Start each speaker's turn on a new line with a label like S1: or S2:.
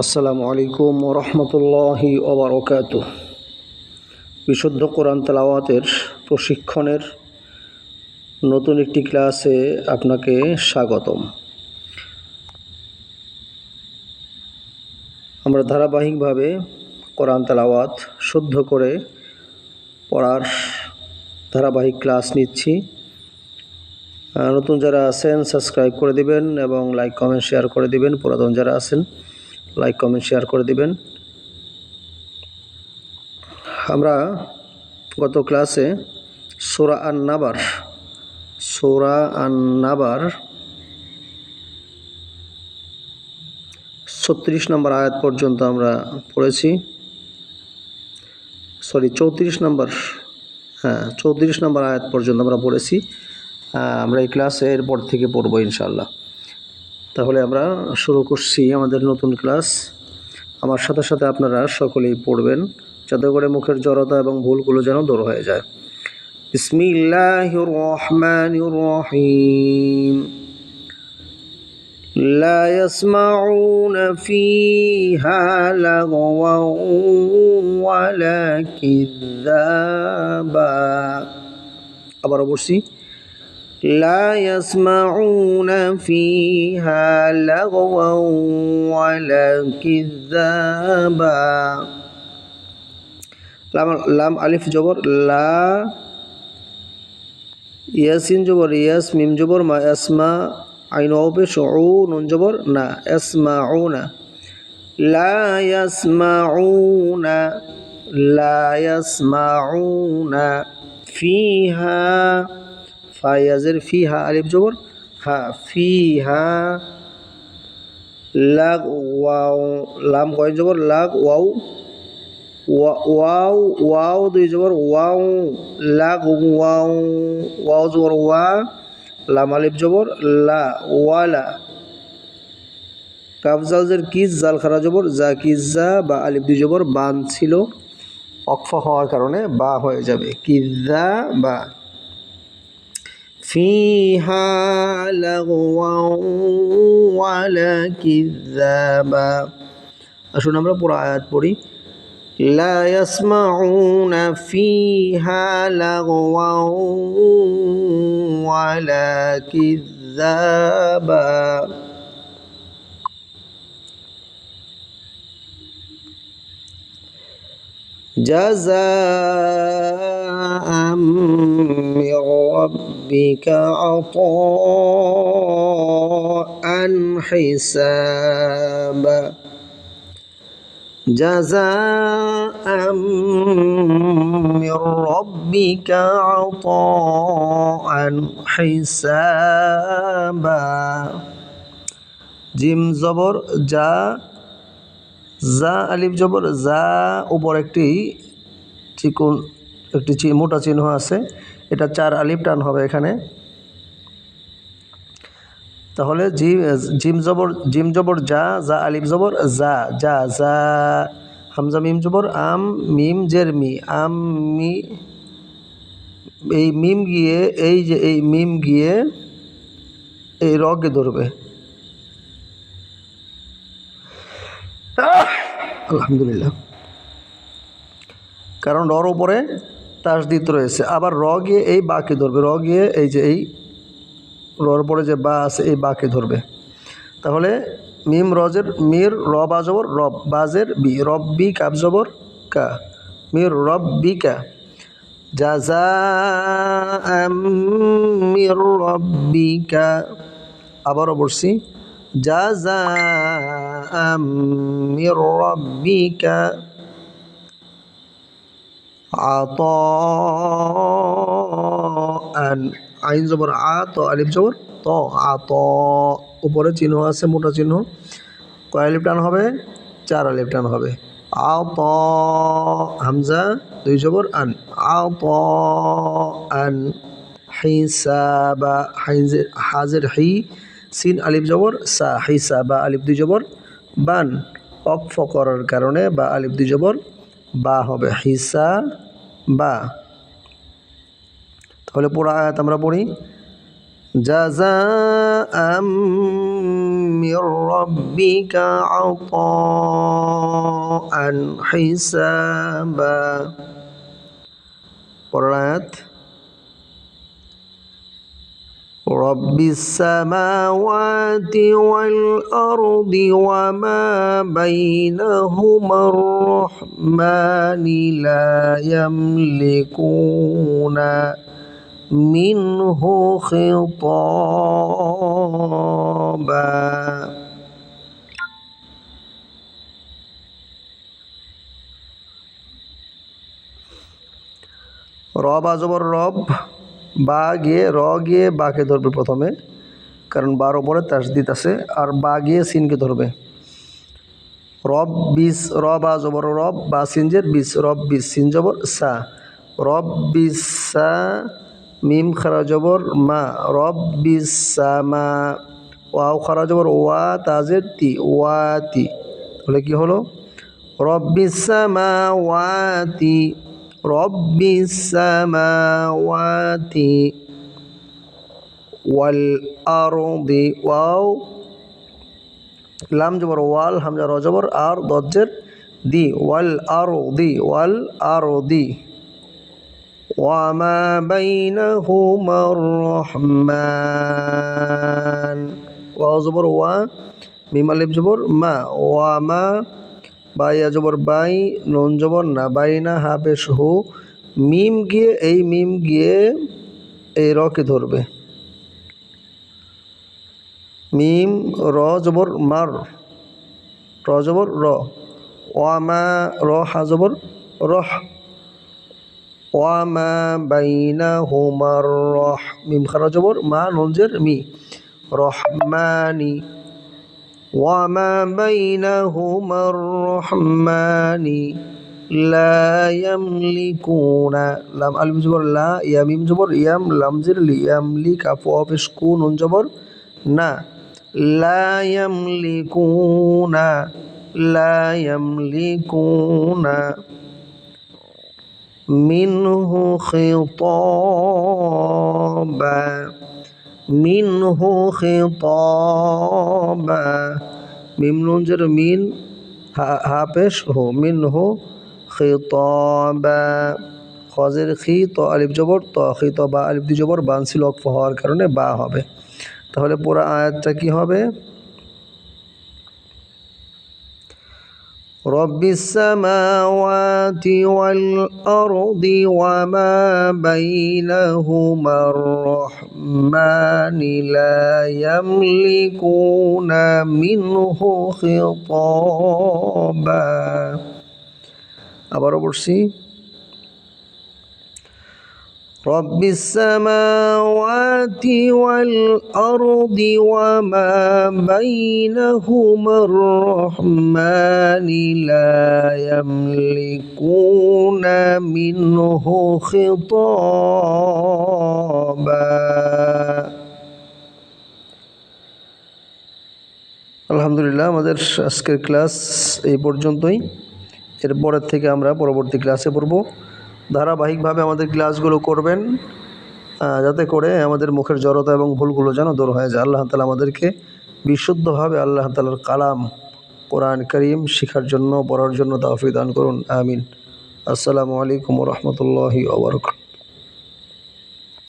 S1: আসসালামু আলাইকুম ওয়া রাহমাতুল্লাহি ওয়া বারাকাতুহু। বিশুদ্ধ কোরআন তেলাওয়াতের প্রশিক্ষণের নতুন একটি ক্লাসে আপনাকে স্বাগতম। আমরা ধারাবাহিকভাবে কোরআন তেলাওয়াত শুদ্ধ করে পড়ার ধারাবাহিক ক্লাস নিচ্ছি। নতুন যারা আছেন সাবস্ক্রাইব করে দিবেন এবং লাইক কমেন্ট শেয়ার করে দিবেন। পুরাতন যারা আছেন লাইক কমেন্ট শেয়ার করে দিবেন। আমরা গত ক্লাসে সূরা আন-নাবার 36 নম্বর আয়াত পর্যন্ত আমরা পড়েছি। 34 নম্বর আয়াত পর্যন্ত আমরা পড়েছি। আমরা এই ক্লাসে এরপর থেকে পড়ব ইনশাআল্লাহ। তাহলে আমরা শুরু করছি আমাদের নতুন ক্লাস। আমার সাথে সাথে আপনারা সকলেই পড়বেন, যাতে করে মুখের জড়তা এবং ভুলগুলো যেন দূর হয়ে যায়। বিসমিল্লাহির রহমানির রহিম। লা ইয়াসমাউনা ফিহা লাগওয়ান ওয়ালা কিযাবা। আবার বলছি, লা ইয়াসমাউনা ফিহা লাগওয়ান ওয়ালা কিযাবা। লাম আলিফ জবর লা, ইয়াসিন জবর ইয়াস, মিম জবর মা, আসমা আইন ওয়াও পেশ উ, নুন জবর না, ইয়াসমাউনা। লা ইয়াসমাউনা, লা ইয়াসমাউনা ফিহা, ফা ইয়াজের ফিহা আলিফ জবর হা, ফিহা। লাগ ওয়াও, লাম কয় জবর লাগ, ওয়াও ওয়াও, ওয়াও দুই জবর ওয়াও, লাগ ওয়াও, ওয়াও জবর ওয়া, লাম আলিফ জবর লা, ওয়ালা। কাফ জালজের কিস, জাল খারা জবর যা, কিজা, বা আলিফ দুই জবর বান ছিল, অক্ফ হওয়ার কারণে বা হয়ে যাবে, কিজা বা। ফিহা লাগওয়ান ওয়ালা কিযাবা। আসুন আমরা পুরো আয়াত পড়ি। লা ইয়াসমাউনা ফিহা লাগওয়ান ওয়ালা কিযাবা। জাযাআম মির রাব্বিকা আতাআন হিসাবা। জাযাআম মির রাব্বিকা আতাআন হিসাবা। জিম জবর যা, যা আলিফ জবর যা, উপর একটি চিকন একটি মোটা চিহ্ন আছে, এটা 4 আলিফ টান হবে এখানে। তাহলে জিম জবর যা, যা আলিফ জবর যা, যা যা। হামজা মিম জবর আম, মিম জের মি, আম মি। এই মিম গিয়ে, এই যে এই মিম গিয়ে এই রকে ধরবে। আলহামদুলিল্লাহ, কারণ রর উপরে তাসদিদ রয়েছে। আবার র গিয়ে এই বাকে ধরবে, র গিয়ে এই যে এই রর উপরে যে বা আছে এই বাকে ধরবে। তাহলে মিম রজের মির, র বা জবর রব, বাজের বি, রব্বি কাব জবর কা, মির রব্বিকা। জাযাআম মির রব্বিকা। আবারও বলছি, জাযাআম মির রব্বিকা আতাআন। আইন জবর আ, তো আলিফ জবর ত, আত। উপরে চিহ্ন আছে মোটা চিহ্ন, কয় আলিফ টান হবে? 4 আলিফ টান হবে। আত, হামজা দুই জবর আন, আতাআন হিসাবা। হাজের হি, সিন আলিফ জবর সা, হিসাবা আলিফ দুই জবর বান, অক্ফ করার কারণে বা আলিফ দুই জবর বা হবে, হিসা বা। তাহলে পুরো আয়াত আমরা পড়ি। জাযাআম মির রাব্বিকা আতাআন হিসাবা। পরের আয়াত রব্বিস সামাওয়াতি ওয়াল আরদি ওয়া মা বাইনাহুমার রহমানি লা ইয়ামলিকুনা মিনহু খিতাবা। রব আজবর রব, বা গিয়ে র গিয়ে বাকে ধরবে প্রথমে, কারণ বার ওপরে তাসদিদ আছে, আর বা গিয়ে সিনকে ধরবে। রব বিস, রব আজবর রব, বা সিনজের বিস, রব বিস, সিন জবর সা, রব বিস সা, মিম খারা জবর মা, রব বিস সামা, ওয়াও খারা জবর ওয়া, তাজের তি, ওয়াতি, তাহলে কি হলো রব্বিস সামাওয়াতি, রব্বিস সামাওয়াতি ওয়াল আরদি, ওয়াও লাম জবর ওয়াল, হামজা র জবর আর, দজ্জের দি, ওয়াল আরদি, ওয়াল আরদি ওয়া মা বাইনাহুমার রহমান, ওয়াও জবর ওয়া, মিম আলিফ জবর মা, ওয়া মা, বাইয়া জবর বাই, নুন জবর না, বাইনা হা পেশ হু, মিম গিয়ে এই মিম গিয়ে এই রকে ধরবে, মিম র জবর মার, র জবর র, ওয়া মা, র হা জবর রহ, ওয়া মা বাইনাহুমার রহ, মিম খারা জবর মা, নুন জের মি, রহমানি, ওয়া মা বাইনাহুমার রহমানি লা ইয়ামলিকুনা, লাম আলিফ জবর লা, ইয়া মিম জবর ইয়াম, লাম জের লি, ইয়ামলি কাফ ওয়া পেশ কু, নুন জবর না, লা ইয়ামলিকুনা, লা ইয়ামলিকুনা মিনহু খিতাবা, মিনহু খিতাবা, মিম নুন জের মিন, হা পেশ হো, মিনহু খিতাবা, খজের খি, ত আলিফ জবর ত, খিতাবা আলিফ দি জবর বানসিল ওয়াকফ হওয়ার কারণে বা হবে। তাহলে পুরো আয়াতটা কি হবে রব্বিস সামাওয়াতি ওয়াল আরদি ওয়া মা বাইনাহুমার রহমানি লা ইয়ামলিকুনা মিনহু খিতাবা। আবারও পড়ছি রব্বিস সামাওয়াতি ওয়াল আরদি ওয়া মা বাইনাহুমার রহমানি লা ইয়ামলিকুনা মিনহু খিতাবা। আলহামদুলিল্লাহ, আমাদের আজকের ক্লাস এই পর্যন্তই। এরপরের থেকে আমরা পরবর্তী ক্লাসে পড়ব। ধারাবাহিকভাবে আমাদের ক্লাসগুলো করবেন, যাতে করে আমাদের মুখের জড়তা এবং ভুলগুলো যেন দূর হয়ে যায়। আল্লাহ তাআলা আমাদেরকে বিশুদ্ধভাবে আল্লাহ তাআলার কালাম কোরআন কারীম শেখার জন্য, পড়ার জন্য তৌফিক দান করুন, আমিন। আসসালামু আলাইকুম ওয়া রাহমাতুল্লাহি ওয়া বারাকাতুহু।